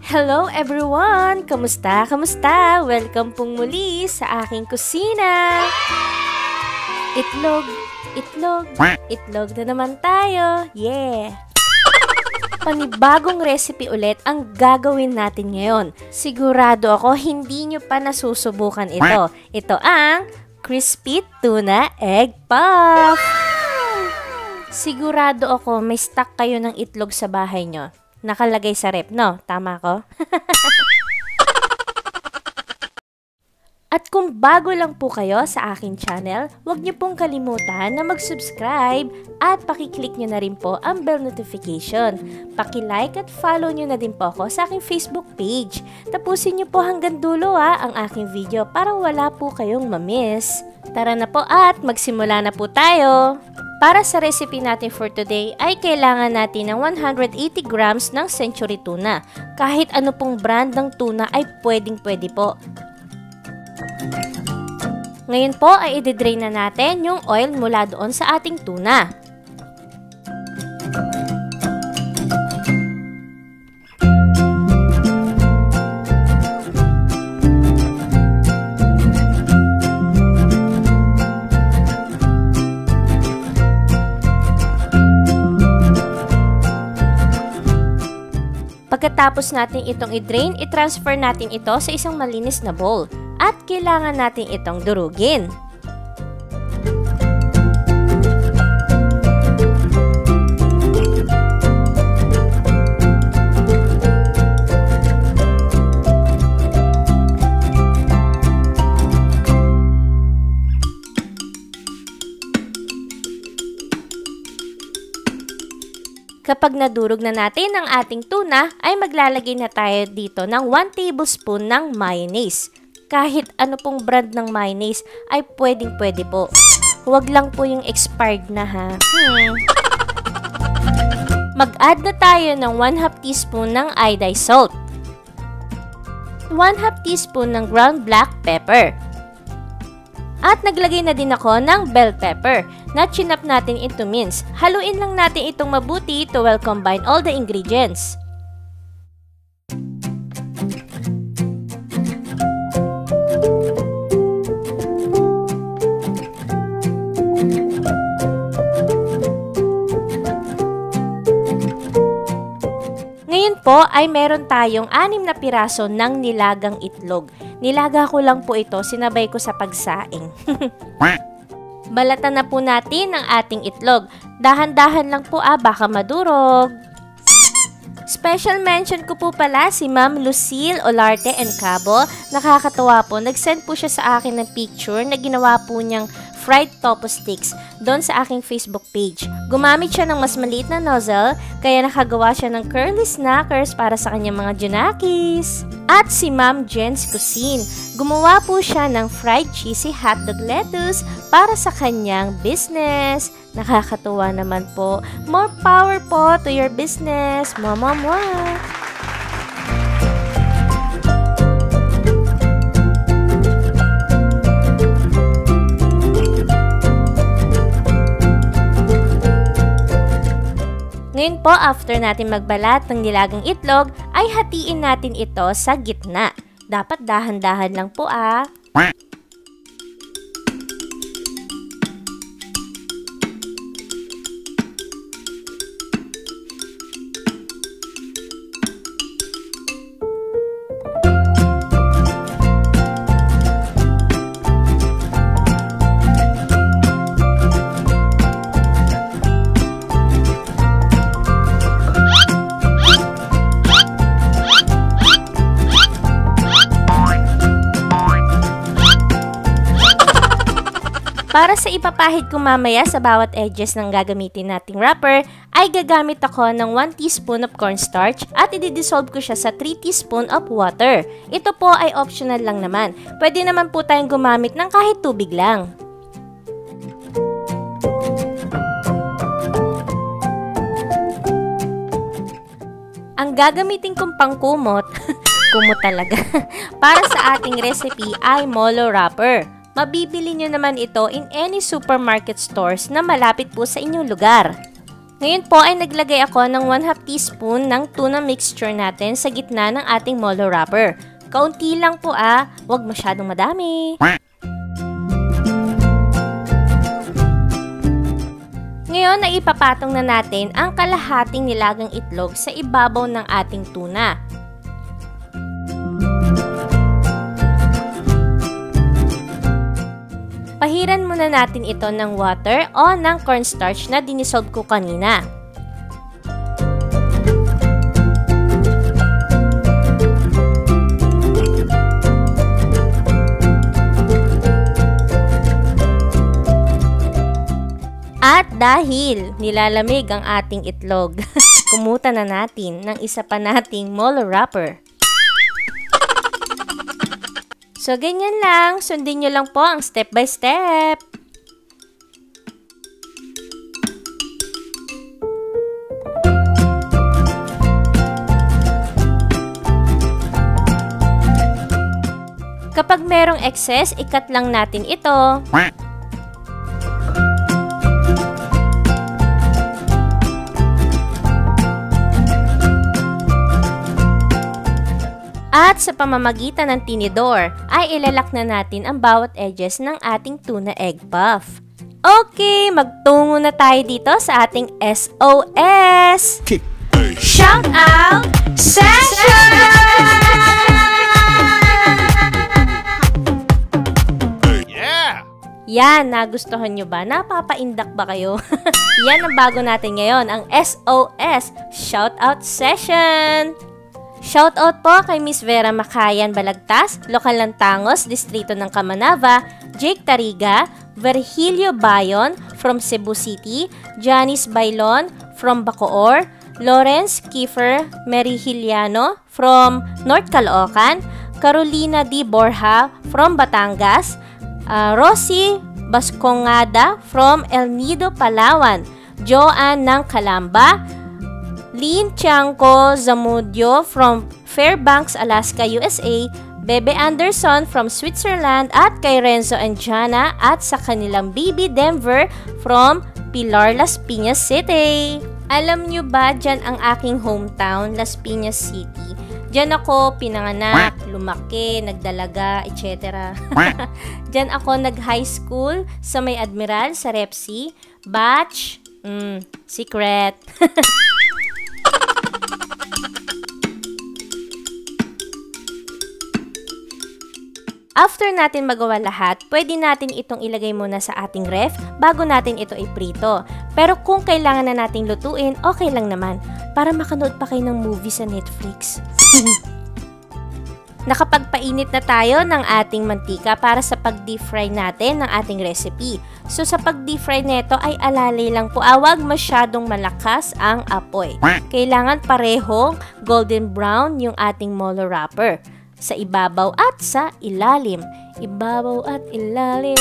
Hello everyone! Kamusta? Kamusta? Welcome pong muli sa aking kusina! Itlog, itlog, itlog na naman tayo! Yeah! Panibagong recipe ulit ang gagawin natin ngayon. Sigurado ako hindi nyo pa nasusubukan ito. Ito ang crispy tuna egg puff! Sigurado ako may stock kayo ng itlog sa bahay nyo. Nakalagay sa rep, no? Tama ko? At kung bago lang po kayo sa akin channel, huwag niyo pong kalimutan na mag-subscribe at pakiclick niyo na rin po ang bell notification. Paki-like at follow niyo na din po ako sa aking Facebook page. Tapusin niyo po hanggang dulo ang aking video para wala po kayong mamiss. Tara na po at magsimula na po tayo! Para sa recipe natin for today ay kailangan natin ng 180 grams ng century tuna. Kahit ano pong brand ng tuna ay pwedeng-pwede po. Ngayon po ay i-drain na natin yung oil mula doon sa ating tuna. Pagkatapos natin itong i-drain, i-transfer natin ito sa isang malinis na bowl. At kailangan natin itong durugin. Kapag nadurog na natin ang ating tuna, ay maglalagay na tayo dito ng 1 tablespoon ng mayonnaise. Kahit ano pong brand ng mayonnaise ay pwedeng-pwede po. Huwag lang po yung expired na ha. Mag-add na tayo ng 1/2 teaspoon ng iodized salt. 1/2 teaspoon ng ground black pepper. At naglagay na din ako ng bell pepper na chinap natin into mince. Haluin lang natin itong mabuti to well combine all the ingredients. Ngayon po ay meron tayong 6 na piraso ng nilagang itlog. Nilaga ko lang po ito, sinabay ko sa pagsaing. Balatan na po natin ang ating itlog. Dahan-dahan lang po baka madurog. Special mention ko po pala si Ma'am Lucille Olarte and Cabo. Nakakatawa po, nag-send po siya sa akin ng picture na ginawa po niyang fried tofu sticks doon sa aking Facebook page. Gumamit siya ng mas maliit na nozzle, kaya nakagawa siya ng curly snackers para sa kanyang mga junakis. At si Ma'am Jen's Cuisine, gumawa po siya ng fried cheesy hotdog lettuce para sa kanyang business. Nakakatuwa naman po. More power po to your business. Mwah! Ngayon po, after natin magbalat ng nilagang itlog, ay hatiin natin ito sa gitna. Dapat dahan-dahan lang po Para sa ipapahid ko mamaya sa bawat edges ng gagamitin nating wrapper, ay gagamit ako ng 1 teaspoon of cornstarch at i-dissolve ko siya sa 3 teaspoon of water. Ito po ay optional lang naman. Pwede naman po tayong gumamit ng kahit tubig lang. Ang gagamitin kong pangkumot, kumot talaga, para sa ating recipe ay molo wrapper. Mabibili nyo naman ito in any supermarket stores na malapit po sa inyong lugar. Ngayon po ay naglagay ako ng 1/2 teaspoon ng tuna mixture natin sa gitna ng ating molo wrapper. Kaunti lang po huwag masyadong madami. Ngayon ay ipapatong na natin ang kalahating nilagang itlog sa ibabaw ng ating tuna. Pahiran muna natin ito ng water o ng cornstarch na dinisolve ko kanina. At dahil nilalamig ang ating itlog, kumuta na natin ng isa pa nating molo wrapper. So, ganyan lang. Sundin nyo lang po ang step by step. Kapag merong excess, ikat lang natin ito. At sa pamamagitan ng tinidor, ay ilalak na natin ang bawat edges ng ating tuna egg puff. Okay, magtungo na tayo dito sa ating SOS! Shout out session! Yeah! Yan, nagustuhan nyo ba? Napapaindak ba kayo? Yan ang bago natin ngayon, ang SOS, Shout Out Session! Shoutout po kay Miss Vera Makayan Balagtas, lokal ng Tangos, distrito ng Kamanava, Jake Tariga, Virgilio Bayon from Cebu City, Janice Bailon from Bacoor, Lawrence Kiefer Merihiliano from North Caloocan, Carolina D. Borja from Batangas, Rosie Bascongada from El Nido, Palawan, Joanne ng Calamba, Lynn Tiangco Zamudio from Fairbanks, Alaska, USA, Bebe Anderson from Switzerland, at kay Renzo and Jana at sa kanilang baby Denver from Pilar, Las Piñas City. Alam nyo ba, dyan ang aking hometown, Las Piñas City. Dyan ako pinanganak, lumaki, nagdalaga, etc. Dyan ako nag-high school sa May Admiral sa Repsi. Batch, secret. After natin magawa lahat, pwede natin itong ilagay muna sa ating ref bago natin ito iprito. Pero kung kailangan na nating lutuin, okay lang naman para makanood pa kayo ng movie sa Netflix. Nakapagpainit na tayo ng ating mantika para sa pag-deep fry natin ng ating recipe. So sa pag-deep fry neto ay alalay lang po, wag masyadong malakas ang apoy. Kailangan parehong golden brown yung ating molo wrapper. Sa ibabaw at sa ilalim. Ibabaw at ilalim.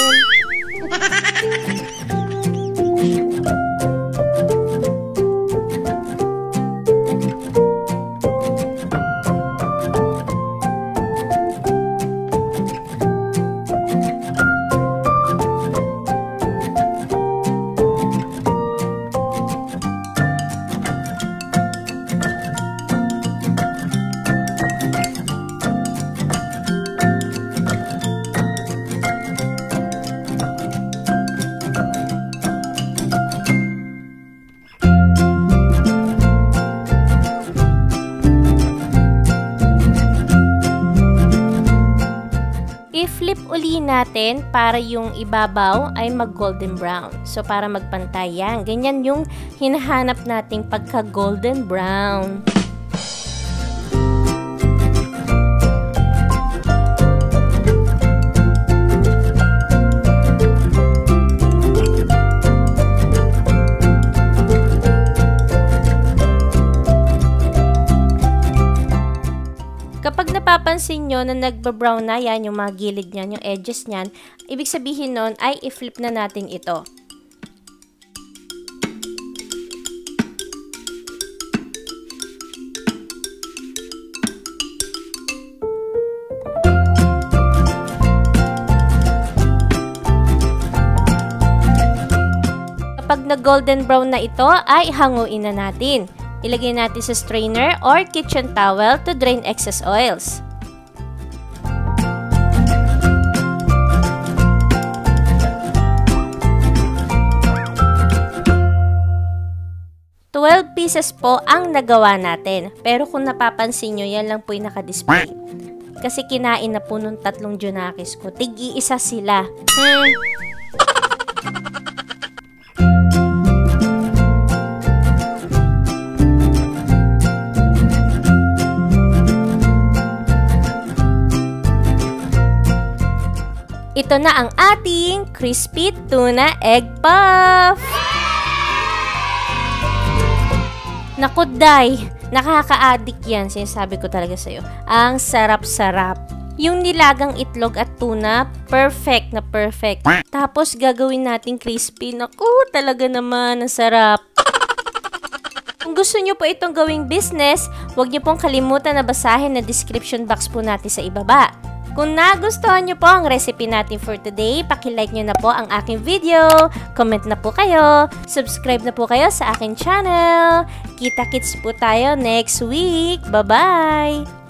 I-flip uli natin para yung ibabaw ay mag-golden brown. So, para magpantay yan. Ganyan yung hinahanap nating pagka-golden brown. Kapag napapansin nyo na nagba-brown na yan, yung mga gilid niyan, yung edges niyan, ibig sabihin nun ay i-flip na natin ito. Kapag Kapag na golden brown na ito, ay hanguin na natin. Ilagay natin sa strainer or kitchen towel to drain excess oils. Pieces po ang nagawa natin. Pero kung napapansin nyo, yan lang po yung naka-display. Kasi kinain na po nung 3 Junakis ko. Tig-iisa sila. Ito na ang ating crispy tuna egg puff! Naku, Day, nakaka-addict yan. Sinasabi ko talaga sa'yo. Ang sarap-sarap. Yung nilagang itlog at tuna, perfect na perfect. Tapos gagawin natin crispy. Naku, talaga naman, ang sarap. Kung gusto nyo po itong gawing business, huwag nyo pong kalimutan na basahin na description box po natin sa ibaba. Kung nagustuhan nyo po ang recipe natin for today, paki-like nyo na po ang aking video, comment na po kayo, subscribe na po kayo sa aking channel. Kita-kits po tayo next week. Bye-bye!